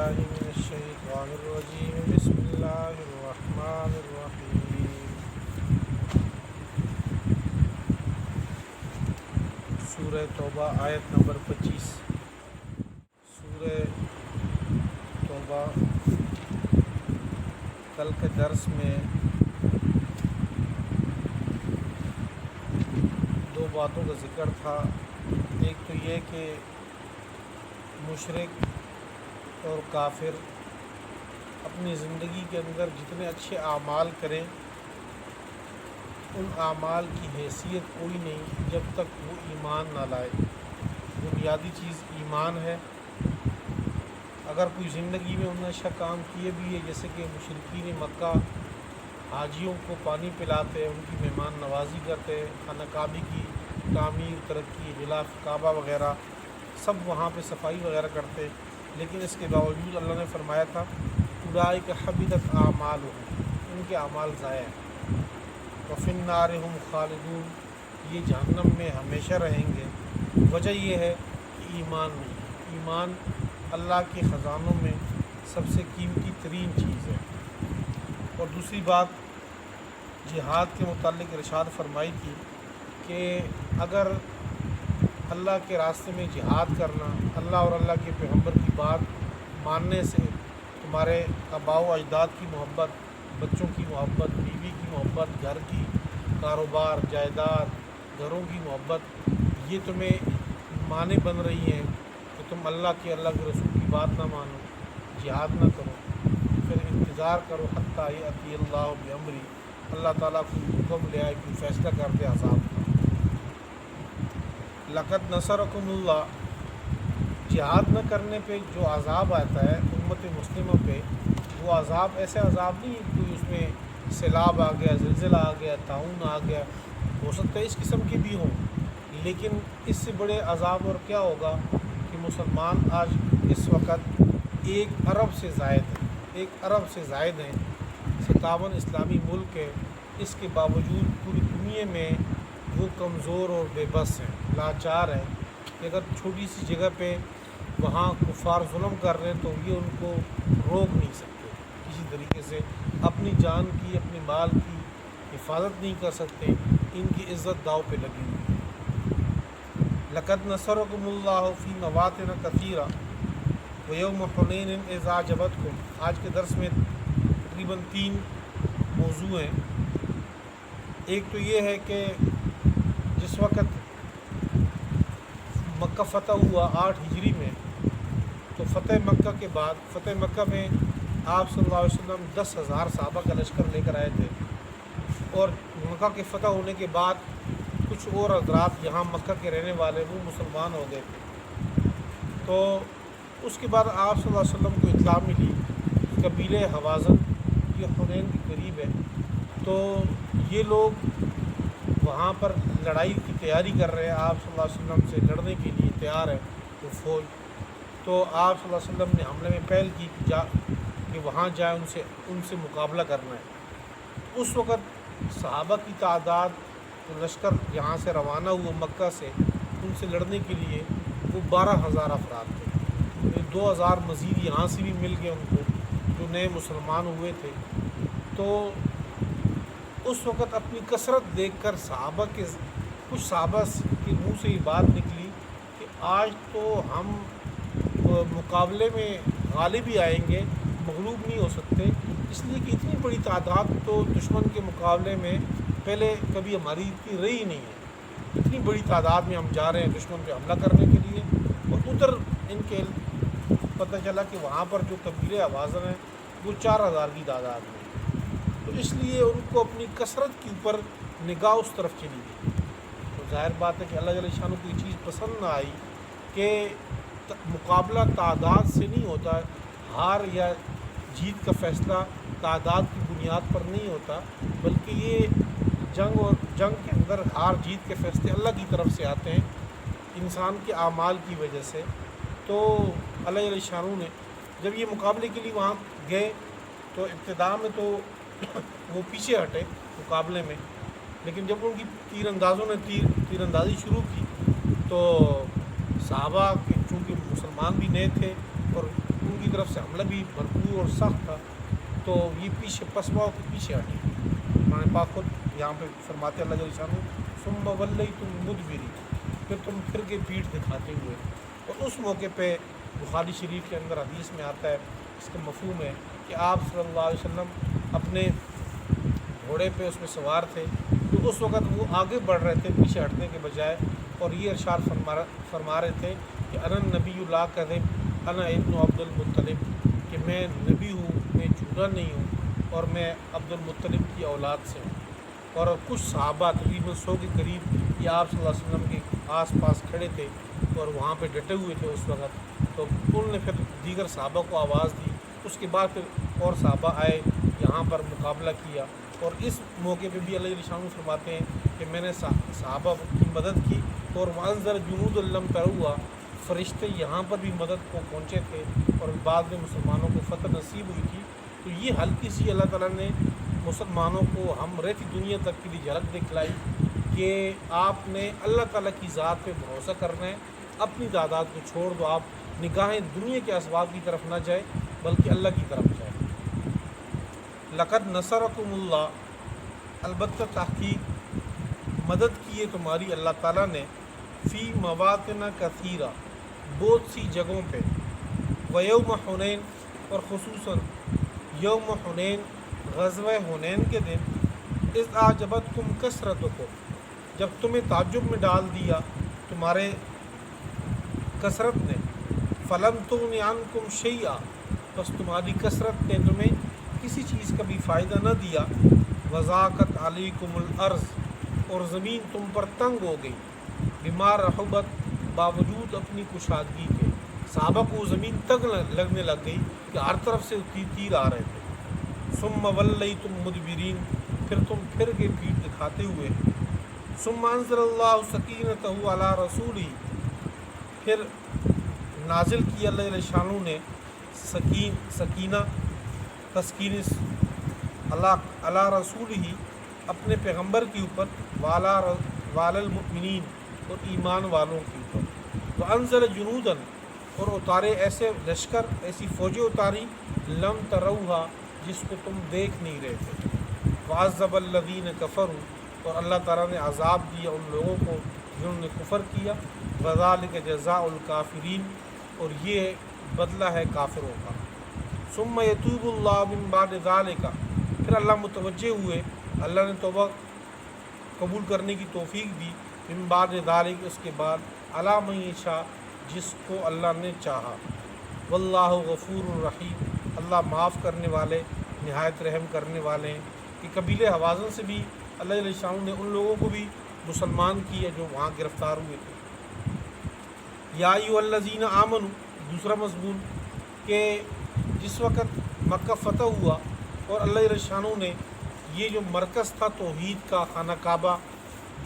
باللہ من الشیطان الرجیم بسم اللہ الرحمن الرحیم سورہ توبہ آیت نمبر 25۔ سورہ توبہ کل کے درس میں دو باتوں کا ذکر تھا۔ ایک تو یہ کہ مشرک اور کافر اپنی زندگی کے اندر جتنے اچھے اعمال کریں ان اعمال کی حیثیت کوئی نہیں جب تک وہ ایمان نہ لائے۔ بنیادی چیز ایمان ہے۔ اگر کوئی زندگی میں انہوں نے اچھا کام کیے بھی ہے، جیسے کہ مشرکین مکہ حاجیوں کو پانی پلاتے، ان کی مہمان نوازی کرتے، خانہ کعبہ کی تعمیر ترقی غلاف کعبہ وغیرہ سب وہاں پہ صفائی وغیرہ کرتے، لیکن اس کے باوجود اللہ نے فرمایا تھا اولئک حبطت اعمالہم، ان کے اعمال ضائع ہیں، وفی النار ھم خالدون، یہ جہنم میں ہمیشہ رہیں گے۔ وجہ یہ ہے کہ ایمان نہیں ہے۔ ایمان اللہ کے خزانوں میں سب سے قیمتی ترین چیز ہے۔ اور دوسری بات جہاد کے متعلق ارشاد فرمائی تھی کہ اگر اللہ کے راستے میں جہاد کرنا، اللہ اور اللہ کے پیغمبر کی بات ماننے سے تمہارے آباء و اجداد کی محبت، بچوں کی محبت، بیوی کی محبت، گھر کی، کاروبار، جائیداد، گھروں کی محبت، یہ تمہیں معنی بن رہی ہیں کہ تم اللہ کے رسول کی بات نہ مانو، جہاد نہ کرو، پھر انتظار کرو حتیٰ یأتی اللہ بامری، اللہ تعالیٰ کوئی حکم لے آئے، کوئی فیصلہ کر دے عذاب کا۔ لقد نصرکم اللہ، جہاد نہ کرنے پہ جو عذاب آتا ہے امت مسلمہ پہ، وہ عذاب ایسے عذاب نہیں کوئی اس میں سیلاب آ گیا، زلزلہ آ گیا، طاعون آ گیا، ہو سکتا ہے اس قسم کے بھی ہوں، لیکن اس سے بڑے عذاب اور کیا ہوگا کہ مسلمان آج اس وقت 1 ارب سے زائد ہیں، 1 ارب سے زائد ہیں، 57 اسلامی ملک ہے، اس کے باوجود پوری دنیا میں وہ کمزور اور بے بس ہیں، لاچار ہیں کہ اگر چھوٹی سی جگہ پہ وہاں کفار ظلم کر رہے ہیں تو یہ ان کو روک نہیں سکتے کسی طریقے سے، اپنی جان کی، اپنے مال کی حفاظت نہیں کر سکتے، ان کی عزت داؤ پہ لگی ہوئی ہے۔ لقد نصرکم اللہ فی مواطن کثیرہ ویوم حنین اذ اعجبتکم، آج کے درس میں تقریباً 3 موضوع ہیں۔ ایک تو یہ ہے کہ جس وقت مکہ فتح ہوا 8 ہجری میں، تو فتح مکہ کے بعد، فتح مکہ میں آپ صلی اللہ علیہ وسلم 10,000 صحابہ کا لشکر لے کر آئے تھے، اور مکہ کے فتح ہونے کے بعد کچھ اور حضرات یہاں مکہ کے رہنے والے وہ مسلمان ہو گئے تھے۔ تو اس کے بعد آپ صلی اللہ علیہ وسلم کو اطلاع ملی قبیلہ حوازن، یہ حنین کے قریب ہے، تو یہ لوگ وہاں پر لڑائی کی تیاری کر رہے ہیں، آپ صلی اللہ علیہ وسلم سے لڑنے کے لیے تیار ہے وہ فوج۔ تو آپ صلی اللہ علیہ وسلم نے حملے میں پہل کی کہ وہاں جائیں، ان سے مقابلہ کرنا ہے۔ اس وقت صحابہ کی تعداد، لشکر یہاں سے روانہ ہوا مکہ سے ان سے لڑنے کے لیے، وہ 12,000 افراد تھے، 2,000 مزید یہاں سے بھی مل گئے ان کو جو نئے مسلمان ہوئے تھے۔ تو اس وقت اپنی کثرت دیکھ کر کچھ صحابہ کے منہ سے یہ بات نکلی کہ آج تو ہم مقابلے میں غالب ہی آئیں گے، مغلوب نہیں ہو سکتے، اس لیے کہ اتنی بڑی تعداد تو دشمن کے مقابلے میں پہلے کبھی ہماری اتنی رہی نہیں ہے، اتنی بڑی تعداد میں ہم جا رہے ہیں دشمن پہ حملہ کرنے کے لیے۔ اور ادھر ان کے پتہ چلا کہ وہاں پر جو قبیلے حوازن ہیں وہ 4,000 کی تعداد میں، تو اس لیے ان کو اپنی کثرت کے اوپر نگاہ اس طرف چلی گئی۔ تو ظاہر بات ہے کہ اللہ جل شانہ کو یہ چیز پسند نہ آئی کہ مقابلہ تعداد سے نہیں ہوتا، ہار یا جیت کا فیصلہ تعداد کی بنیاد پر نہیں ہوتا، بلکہ یہ جنگ کے اندر ہار جیت کے فیصلے اللہ کی طرف سے آتے ہیں انسان کے اعمال کی وجہ سے۔ تو اللہ جل شانہ نے جب یہ مقابلے کے لیے وہاں گئے تو ابتدا میں تو وہ پیچھے ہٹے مقابلے میں، لیکن جب ان کی تیر اندازوں نے تیر اندازی شروع کی تو صحابہ کے چونکہ مسلمان بھی نئے تھے اور ان ان کی طرف سے حملہ بھی بھرپور اور سخت تھا، تو یہ پیچھے پسماؤ کے پیچھے ہٹے۔ قرآن پاک خود یہاں پہ فرماتے اللہ جل شانہ ثم ولیتم مدبرین، پھر تم پھر کے پیٹھ دکھاتے ہوئے۔ اور اس موقع پہ بخاری شریف کے اندر حدیث میں آتا ہے، اس کا مفہوم ہے کہ آپ صلی اللہ علیہ وسلم اپنے گھوڑے پہ اس میں سوار تھے، تو اس وقت وہ آگے بڑھ رہے تھے پیچھے ہٹنے کے بجائے، اور یہ ارشاد فرما رہے تھے کہ انا نبی لا کذب انا ابن عبد المطلب، کہ میں نبی ہوں، میں جھوٹا نہیں ہوں، اور میں عبد المطلب کی اولاد سے ہوں۔ اور کچھ صحابہ تقریباً 100 کے قریب یہ آپ صلی اللہ علیہ وسلم کے آس پاس کھڑے تھے اور وہاں پہ ڈٹے ہوئے تھے اس وقت، تو انہوں نے پھر دیگر صحابہ کو آواز دی۔ اس کے بعد پھر اور صحابہ آئے، یہاں پر مقابلہ کیا، اور اس موقع پہ بھی اللہ جل شانہ فرماتے ہیں کہ میں نے صحابہ کی مدد کی، اور وانذر جنود لم تروا، فرشتے یہاں پر بھی مدد کو پہنچے تھے، اور بعد میں مسلمانوں کو فتح نصیب ہوئی تھی۔ تو یہ ہلکی سی اللہ تعالیٰ نے مسلمانوں کو ہم رہتی دنیا تک کے لیے جھلک دکھلائی کہ آپ نے اللہ تعالیٰ کی ذات پہ بھروسہ کرنا ہے، اپنی تعداد کو چھوڑ دو، آپ نگاہیں دنیا کے اسباب کی طرف نہ جائے بلکہ اللہ کی طرف جائے۔ لقد نصرکم اللہ، البتہ تحقیق مدد کی ہے تمہاری اللہ تعالیٰ نے، فی مواطن کثیرہ، بہت سی جگہوں پہ، ویوم حنین، اور خصوصاً یوم حنین، غزوہ حنین کے دن، اذ اعجبتکم کثرتکم، جب تمہیں تعجب میں ڈال دیا تمہارے کثرت نے، فلم تغن عنکم شیئا، بس تمہاری کثرت نے تمہیں کسی چیز کا بھی فائدہ نہ دیا، وضاقت علیکم الارض، اور زمین تم پر تنگ ہو گئی، بما رحبت، باوجود اپنی کشادگی کے، صحابہ کو زمین تنگ لگنے لگ گئی کہ ہر طرف سے تیر آ رہے تھے۔ ثم ولیتم مدبرین، پھر تم پھر کے پیٹھ دکھاتے ہوئے۔ ثم انزل اللہ سکینتہ علی رسولہ، پھر نازل کی اللہ جل شانہ نے سکینہ، تسکین علی رسول ہی، اپنے پیغمبر کے اوپر، والا المؤمنین، اور ایمان والوں کے اوپر، وانزل جنودا، اور اتارے ایسے لشکر، ایسی فوجیں اتاری، لم تروہا، جس کو تم دیکھ نہیں رہے تھے، وعذب الذین کفروا، اور اللہ تعالیٰ نے عذاب دیا ان لوگوں کو جنہوں نے کفر کیا، وذالک جزاء الکافرین، اور یہ بدلہ ہے کافروں کا۔ ثم یتوب اللہ من بعد ذالک، پھر اللہ متوجہ ہوئے، اللہ نے توبہ قبول کرنے کی توفیق دی، من بعد ذالک، اس کے بعد، علی من یشاء، جس کو اللہ نے چاہا، واللہ غفور الرحیم، اللہ معاف کرنے والے، نہایت رحم کرنے والے ہیں۔ کہ قبیلہ حوازن سے بھی اللہ جل شانہ نے ان لوگوں کو بھی مسلمان کیا جو وہاں گرفتار ہوئے تھے۔ یا ایھا الذین آمنوا، دوسرا مضمون، کہ جس وقت مکہ فتح ہوا اور اللہ جل شانہ نے یہ جو مرکز تھا توحید کا، خانہ کعبہ،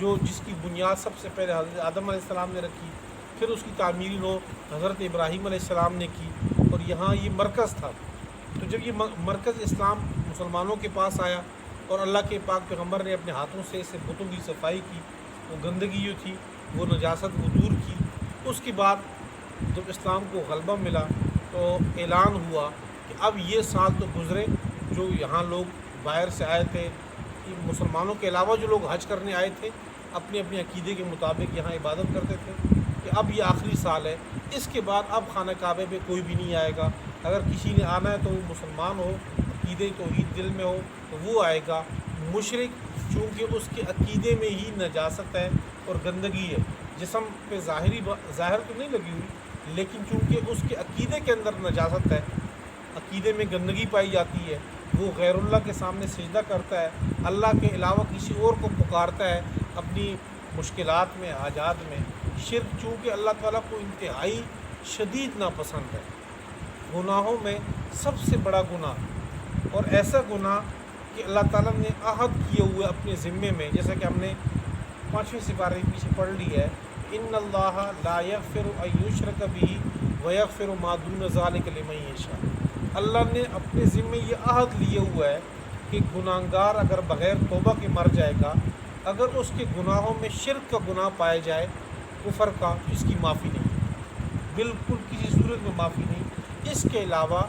جس کی بنیاد سب سے پہلے حضرت آدم علیہ السلام نے رکھی، پھر اس کی تعمیری نو حضرت ابراہیم علیہ السلام نے کی، اور یہاں یہ مرکز تھا۔ تو جب یہ مرکز اسلام مسلمانوں کے پاس آیا اور اللہ کے پاک پیغمبر نے اپنے ہاتھوں سے اسے بتوں کی صفائی کی، وہ گندگی جو تھی، وہ نجاست وہ دور کی، اس کے بعد جب اسلام کو غلبہ ملا تو اعلان ہوا کہ اب یہ سال تو گزرے جو یہاں لوگ باہر سے آئے تھے، مسلمانوں کے علاوہ جو لوگ حج کرنے آئے تھے، اپنے اپنے عقیدے کے مطابق یہاں عبادت کرتے تھے، کہ اب یہ آخری سال ہے، اس کے بعد اب خانہ کعبے پہ کوئی بھی نہیں آئے گا، اگر کسی نے آنا ہے تو وہ مسلمان ہو، عقیدے توحید دل میں ہو تو وہ آئے گا، مشرک چونکہ اس کے عقیدے میں ہی نجاست ہے اور گندگی ہے، جسم پہ ظاہر تو نہیں لگی ہوئی، لیکن چونکہ اس کے عقیدے کے اندر نجاست ہے، عقیدے میں گندگی پائی جاتی ہے، وہ غیر اللہ کے سامنے سجدہ کرتا ہے، اللہ کے علاوہ کسی اور کو پکارتا ہے اپنی مشکلات میں، حاجات میں، شرک چونکہ اللہ تعالیٰ کو انتہائی شدید ناپسند ہے، گناہوں میں سب سے بڑا گناہ، اور ایسا گناہ کہ اللہ تعالیٰ نے عہد کیے ہوئے اپنے ذمے میں، جیسا کہ ہم نے 5ویں سپارے پیچھے پڑھ لی ہے، ان اللہ لا یغفر ان یشرک بہ ویغفر ما دون ذلک لمن یشاء، اللہ نے اپنے ذمے یہ عہد لیے ہوا ہے کہ گناہگار اگر بغیر توبہ کے مر جائے گا، اگر اس کے گناہوں میں شرک کا گناہ پایا جائے، کفر کا، اس کی معافی نہیں، بالکل کسی صورت میں معافی نہیں، اس کے علاوہ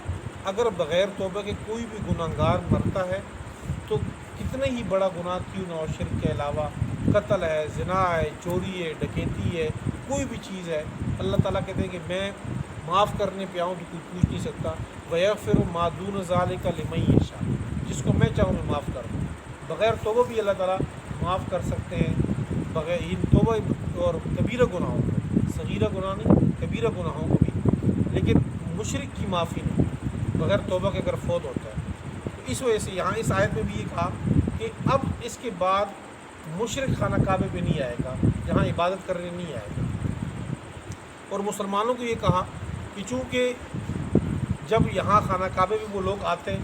اگر بغیر توبہ کے کوئی بھی گناہگار مرتا ہے تو کتنے ہی بڑا گناہ کیوں نہ ہو، شرک کے علاوہ قتل ہے، زنا ہے، چوری ہے، ڈکیتی ہے، کوئی بھی چیز ہے، اللہ تعالیٰ کہتے ہیں کہ میں معاف کرنے پہ آؤں تو کوئی پوچھ نہیں سکتا، وَيَغْفِرُ مَا دُونَ ذَلِكَ لِمَن يَشَاءُ، جس کو میں چاہوں میں معاف کر دوں۔ بغیر توبہ بھی اللہ تعالیٰ معاف کر سکتے ہیں، بغیر ان توبہ اور کبیرہ گناہوں کو، صغیرہ گناہ نہیں، کبیرہ گناہوں کو بھی، لیکن مشرک کی معافی نہیں بغیر توبہ کے اگر فوت ہوتا ہے۔ تو اس وجہ سے یہاں اس آیت میں بھی یہ کہا کہ اب اس کے بعد مشرک خانہ کعبے پہ نہیں آئے گا، یہاں عبادت کرنے نہیں آئے گا۔ اور مسلمانوں کو یہ کہا کہ چونکہ جب یہاں خانہ کعبے میں وہ لوگ آتے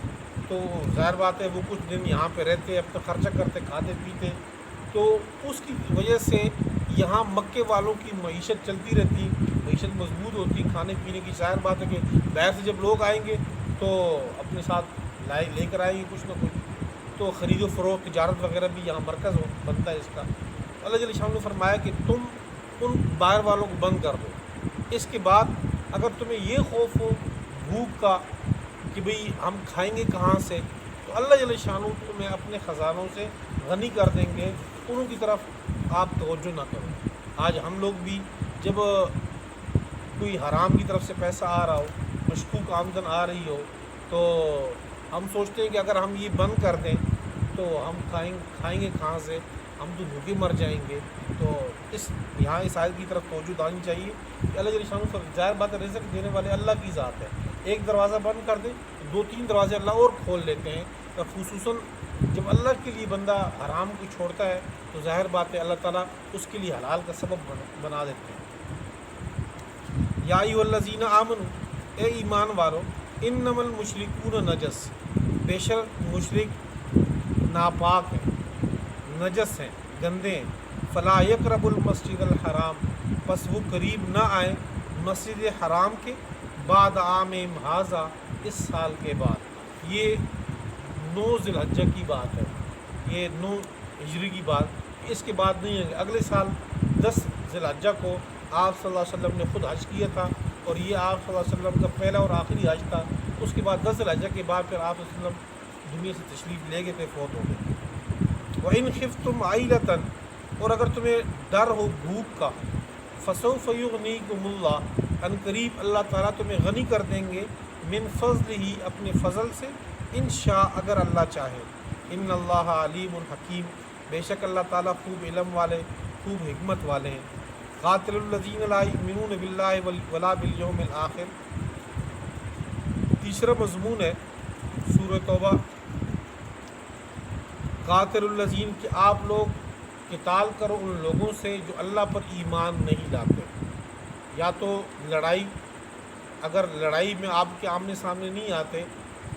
تو ظاہر بات ہے وہ کچھ دن یہاں پہ رہتے، اپنا خرچہ کرتے، کھاتے پیتے، تو اس کی وجہ سے یہاں مکے والوں کی معیشت چلتی رہتی، معیشت مضبوط ہوتی، کھانے پینے کی۔ ظاہر بات ہے کہ باہر سے جب لوگ آئیں گے تو اپنے ساتھ لے کر آئیں گے کچھ نہ کچھ، تو خرید و فروخت، تجارت وغیرہ بھی یہاں مرکز بنتا ہے اس کا۔ اللہ جل شانہ نے فرمایا کہ تم ان باہر والوں کو بند کر دو، اس کے بعد اگر تمہیں یہ خوف ہو بھوک کا کہ بھئی ہم کھائیں گے کہاں سے، تو اللہ جل شانہ تمہیں اپنے خزانوں سے غنی کر دیں گے، انہوں کی طرف آپ توجہ نہ کرو۔ آج ہم لوگ بھی جب کوئی حرام کی طرف سے پیسہ آ رہا ہو، مشکوک آمدن آ رہی ہو، تو ہم سوچتے ہیں کہ اگر ہم یہ بند کر دیں تو ہم کھائیں گے کہاں سے، ہم تو بھوکے مر جائیں گے۔ تو یہاں اس آیت کی طرف توجہ دانی چاہیے کہ اللہ جل شانہ، ظاہر بات ہے رزق دینے والے اللہ کی ذات ہے، ایک دروازہ بند کر دیں دو تین دروازے اللہ اور کھول لیتے ہیں۔ اور خصوصاً جب اللہ کے لیے بندہ حرام کو چھوڑتا ہے تو ظاہر بات ہے اللہ تعالیٰ اس کے لیے حلال کا سبب بنا دیتے ہیں۔ یا ایھا الذین آمنوا، اے ایمان والو، انما المشرکون نجس، بے شک مشرک ناپاک ہیں، نجس ہیں، گندے ہیں۔ فلا یقرب المسجد الحرام، پس وہ قریب نہ آئیں مسجد حرام کے، بعد عامہم ھذا، اس سال کے بعد۔ یہ 9 ذی الحجہ کی بات ہے، یہ 9 ہجری کی بات، اس کے بعد نہیں ہے۔ اگلے سال 10 ذی الحجہ کو آپ صلی اللہ علیہ وسلم نے خود حج کیا تھا، اور یہ آپ صلی اللہ علیہ وسلم کا پہلا اور آخری حج تھا۔ اس کے بعد 10 ذی الحجہ کے بعد پھر آپ صلی اللہ علیہ وسلم دنیا سے تشریف لے گئے تھے، فوت ہو گئے۔ وَإِنْ خِفْتُمْ عَيْلَةً، اور اگر تمہیں ڈر ہو بھوک کا، فَسَوْفَ يُغْنِيكُمُ اللَّهُ، ان قریب اللہ تعالیٰ تمہیں غنی کر دیں گے، من فضلہ، اپنے فضل سے، ان شاء، اگر اللہ چاہے۔ ان اللہ علیم حکیم، بے شک اللہ تعالیٰ خوب علم والے، خوب حکمت والے ہیں۔ قاتل الذین لا یؤمنون باللہ ولا بالیوم الآخر، تیسرا مضمون ہے سورہ توبہ۔ قاتل الذین، کہ آپ لوگ قتال کرو ان لوگوں سے جو اللہ پر ایمان نہیں لاتے۔ یا تو لڑائی، اگر لڑائی میں آپ کے آمنے سامنے نہیں آتے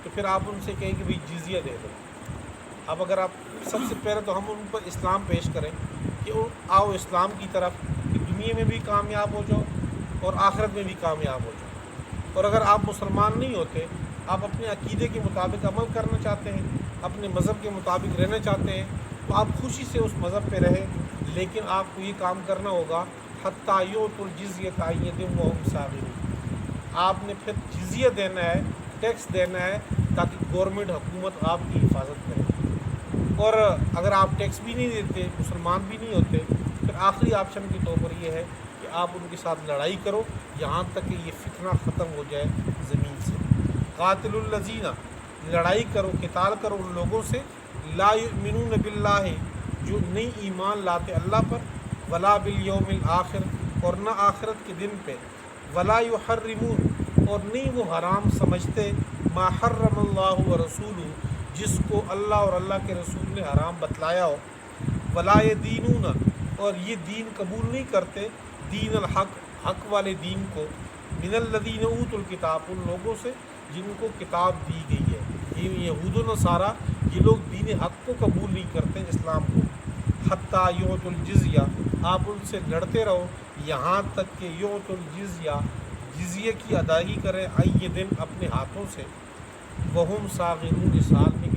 تو پھر آپ ان سے کہیں کہ بھئی جزیہ دے دو۔ اب اگر آپ سب سے پہلے تو ہم ان پر اسلام پیش کریں کہ آؤ اسلام کی طرف، کہ دنیا میں بھی کامیاب ہو جاؤ اور آخرت میں بھی کامیاب ہو جاؤ۔ اور اگر آپ مسلمان نہیں ہوتے، آپ اپنے عقیدے کے مطابق عمل کرنا چاہتے ہیں، اپنے مذہب کے مطابق رہنا چاہتے ہیں، تو آپ خوشی سے اس مذہب پہ رہیں، لیکن آپ کو یہ کام کرنا ہوگا حتیٰ یؤتوا الجزیۃ عن ید وہم صاغرون، آپ نے پھر جزیہ دینا ہے، ٹیکس دینا ہے، تاکہ گورنمنٹ، حکومت آپ کی حفاظت کرے۔ اور اگر آپ ٹیکس بھی نہیں دیتے، مسلمان بھی نہیں ہوتے، پھر آخری آپشن کے طور پر یہ ہے کہ آپ ان کے ساتھ لڑائی کرو یہاں تک کہ یہ فتنہ ختم ہو جائے زمین سے۔ قاتل الذین، لڑائی کرو، قتال کرو ان لوگوں سے، لا یؤمنون باللہ، جو نہیں ایمان لاتے اللہ پر، ولا بالیوم الآخر، اور نہ آخرت کے دن پہ، ولا یحرمون، اور نہیں وہ حرام سمجھتے، ما حرم اللہ ورسولہ، جس کو اللہ اور اللہ کے رسول نے حرام بتلایا ہو، ولا یدینون، اور یہ دین قبول نہیں کرتے، دین الحق، حق والے دین کو، من الذین اوتوا الکتاب، ان لوگوں سے جن کو کتاب دی گئی ہے۔ یہ یہود و نصارہ، یہ لوگ دین حق کو قبول نہیں کرتے، اسلام کو۔ حتیٰ یؤتوا الجزیہ، آپ ان سے لڑتے رہو یہاں تک کہ یؤتوا الجزیہ، جزیے کی ادائیگی کریں، عن ید، اپنے ہاتھوں سے، وہم صاغرون، اس حال میں